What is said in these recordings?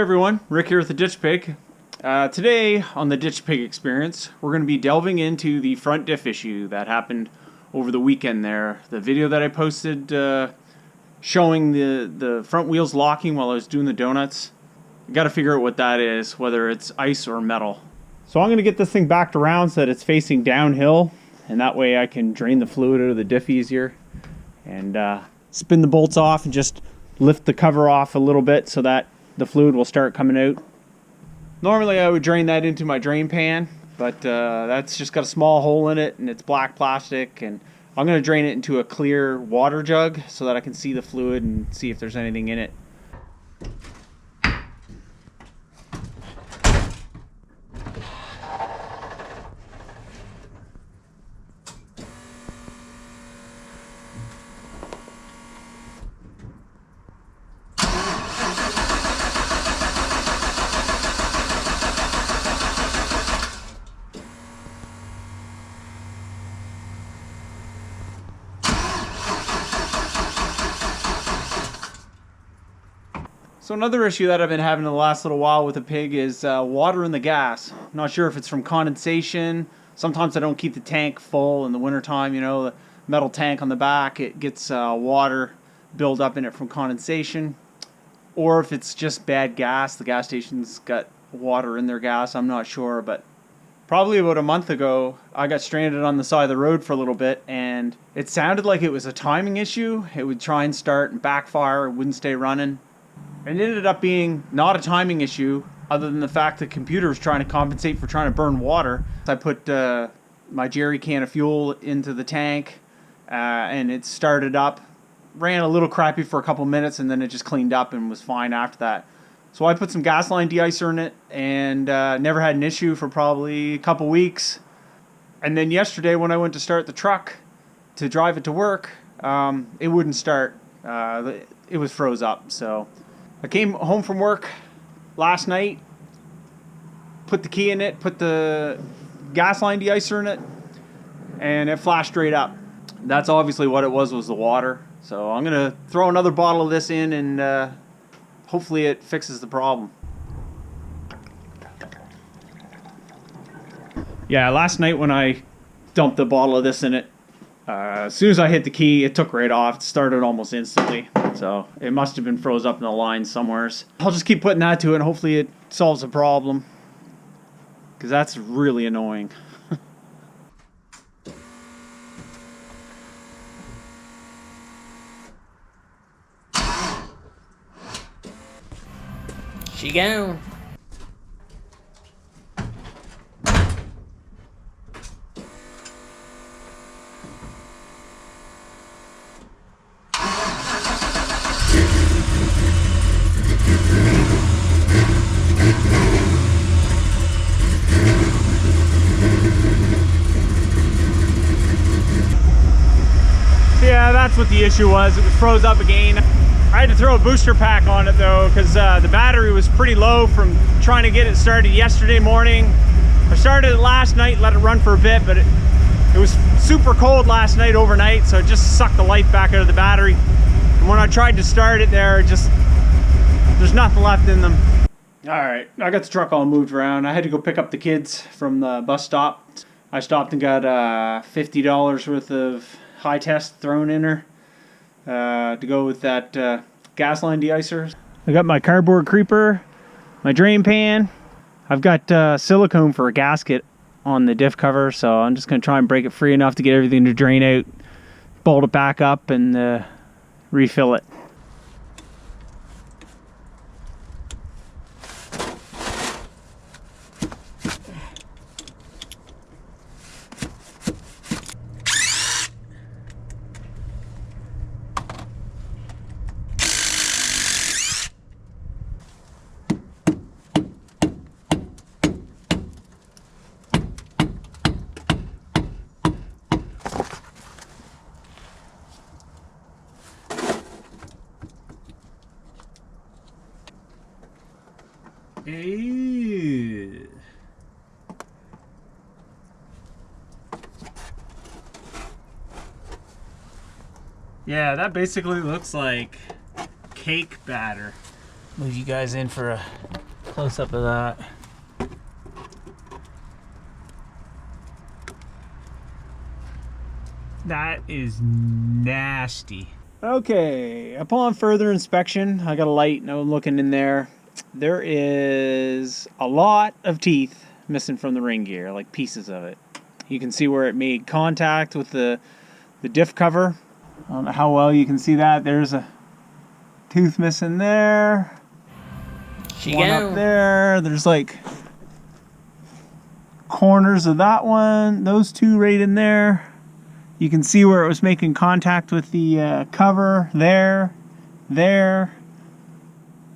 Hey everyone, Rick here with the Ditch Pig. Today on the Ditch Pig Experience, we're going to be delving into the front diff issue that happened over the weekend there. The video that I posted showing the front wheels locking while I was doing the donuts. You got to figure out what that is, whether it's ice or metal. So I'm going to get this thing backed around so that it's facing downhill, and that way I can drain the fluid out of the diff easier. And spin the bolts off and just lift the cover off a little bit so that the fluid will start coming out. Normally I would drain that into my drain pan, but that's just got a small hole in it and it's black plastic, and I'm going to drain it into a clear water jug so that I can see the fluid and see if there's anything in it. So another issue that I've been having in the last little while with the pig is water in the gas. I'm not sure if it's from condensation. Sometimes I don't keep the tank full in the wintertime, you know, the metal tank on the back, it gets water build up in it from condensation. Or if it's just bad gas, the gas station's got water in their gas, I'm not sure. But probably about a month ago, I got stranded on the side of the road for a little bit, and it sounded like it was a timing issue. It would try and start and backfire, it wouldn't stay running. It ended up being not a timing issue, other than the fact the computer was trying to compensate for trying to burn water. I put my jerry can of fuel into the tank, and it started up. Ran a little crappy for a couple minutes, and then it just cleaned up and was fine after that. So I put some gasoline de-icer in it, and never had an issue for probably a couple weeks. And then yesterday when I went to start the truck to drive it to work, it wouldn't start. It was froze up, so I came home from work last night, put the key in it, put the gasoline de-icer in it, and it flashed straight up. That's obviously what it was the water. So I'm going to throw another bottle of this in, and hopefully it fixes the problem. Yeah, last night when I dumped the bottle of this in it, as soon as I hit the key, it took right off. It started almost instantly. So it must have been froze up in the line somewhere. I'll just keep putting that to it, and hopefully it solves the problem, because that's really annoying. She gone. Yeah, that's what the issue was. It was froze up again. I had to throw a booster pack on it though, because the battery was pretty low from trying to get it started yesterday morning. I started it last night, let it run for a bit, but it was super cold last night overnight, so it just sucked the life back out of the battery. And when I tried to start it there, there's nothing left in them. Alright, I got the truck all moved around. I had to go pick up the kids from the bus stop. I stopped and got $50 worth of high test thrown in her to go with that gasoline de-icer. I got my cardboard creeper, my drain pan. I've got silicone for a gasket on the diff cover, so I'm just going to try and break it free enough to get everything to drain out, bolt it back up, and refill it. Ew. Yeah, that basically looks like cake batter. Move you guys in for a close-up of that. That is nasty. Okay, upon further inspection, I got a light and I'm looking in there. There is a lot of teeth missing from the ring gear, like pieces of it. You can see where it made contact with the diff cover. I don't know how well you can see that. There's a tooth missing there. One up there. There's like corners of that one. Those two right in there. You can see where it was making contact with the cover. There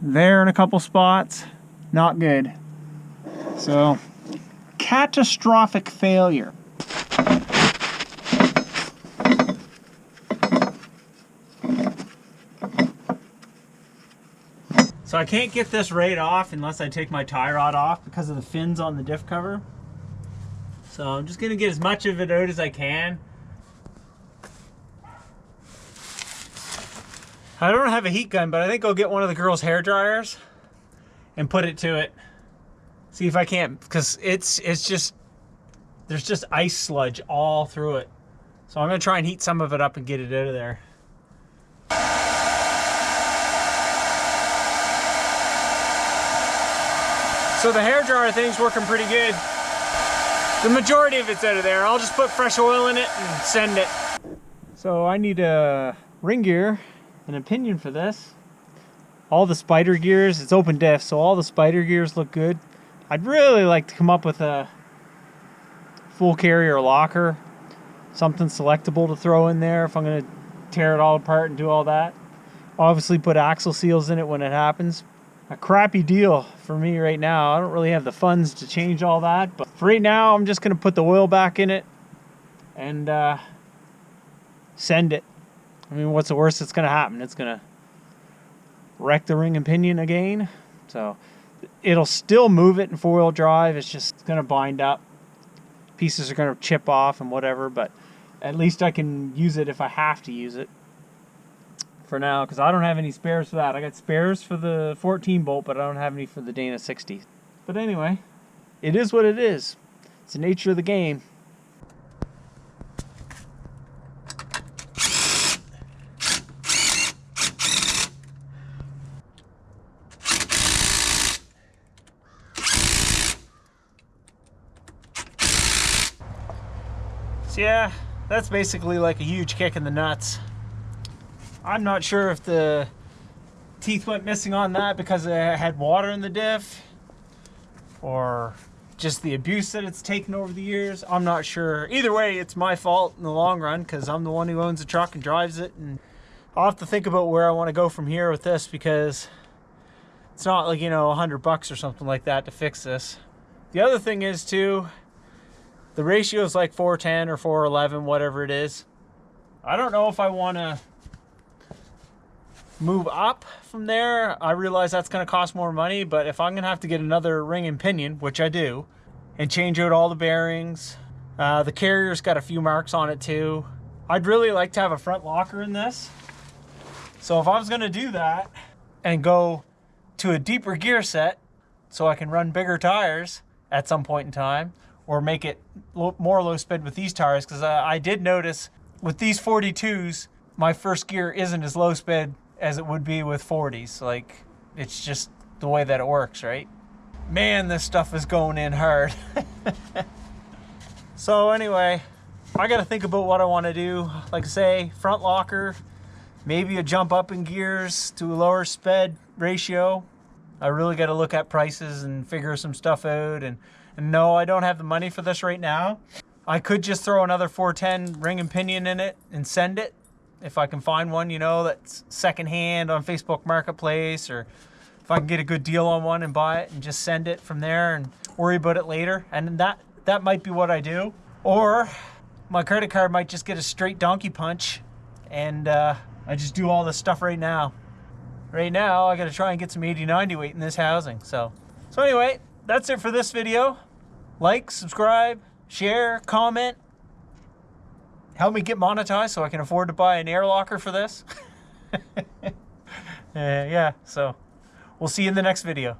in a couple spots. Not good. So, catastrophic failure. So I can't get this right off unless I take my tie rod off because of the fins on the diff cover. So I'm just gonna get as much of it out as I can. I don't have a heat gun, but I think I'll get one of the girls' hair dryers and put it to it. See if I can't, because it's just, there's just ice sludge all through it. So I'm gonna try and heat some of it up and get it out of there. So the hair dryer thing's working pretty good. The majority of it's out of there. I'll just put fresh oil in it and send it. So I need a ring gear, an opinion for this. All the spider gears, it's open diff, so all the spider gears look good. I'd really like to come up with a full carrier locker, something selectable to throw in there if I'm gonna tear it all apart and do all that. Obviously put axle seals in it when it happens. A crappy deal for me right now. I don't really have the funds to change all that, but for right now I'm just gonna put the oil back in it and send it. I mean, what's the worst that's gonna happen? It's gonna wreck the ring and pinion again. So it'll still move it in 4-wheel drive. It's just gonna bind up. Pieces are gonna chip off and whatever, but at least I can use it if I have to use it for now, because I don't have any spares for that. I got spares for the 14 bolt, but I don't have any for the Dana 60. But anyway, it is what it is. It's the nature of the game. So yeah, that's basically like a huge kick in the nuts. I'm not sure if the teeth went missing on that because it had water in the diff or just the abuse that it's taken over the years. I'm not sure. Either way, it's my fault in the long run because I'm the one who owns the truck and drives it, and I'll have to think about where I want to go from here with this, because it's not like, you know, $100 or something like that to fix this. The other thing is too, the ratio is like 410 or 411, whatever it is. I don't know if I want to move up from there. I realize that's going to cost more money, but if I'm going to have to get another ring and pinion, which I do, and change out all the bearings, the carrier's got a few marks on it too. I'd really like to have a front locker in this. So if I was going to do that and go to a deeper gear set so I can run bigger tires at some point in time, or make it more low sped with these tires, because I did notice with these 42s, my first gear isn't as low sped as it would be with 40s. Like, it's just the way that it works, right? Man, this stuff is going in hard. So anyway, I got to think about what I want to do. Like I say, front locker, maybe a jump up in gears to a lower sped ratio. I really got to look at prices and figure some stuff out. And no, I don't have the money for this right now. I could just throw another 410 ring and pinion in it and send it. If I can find one, you know, that's secondhand on Facebook Marketplace, or if I can get a good deal on one and buy it and just send it from there and worry about it later. And that might be what I do. Or my credit card might just get a straight donkey punch and I just do all this stuff right now. Right now, I got to try and get some 80-90 weight in this housing. So anyway, that's it for this video. Like, subscribe, share, comment. Help me get monetized so I can afford to buy an air locker for this. Yeah, so We'll see you in the next video.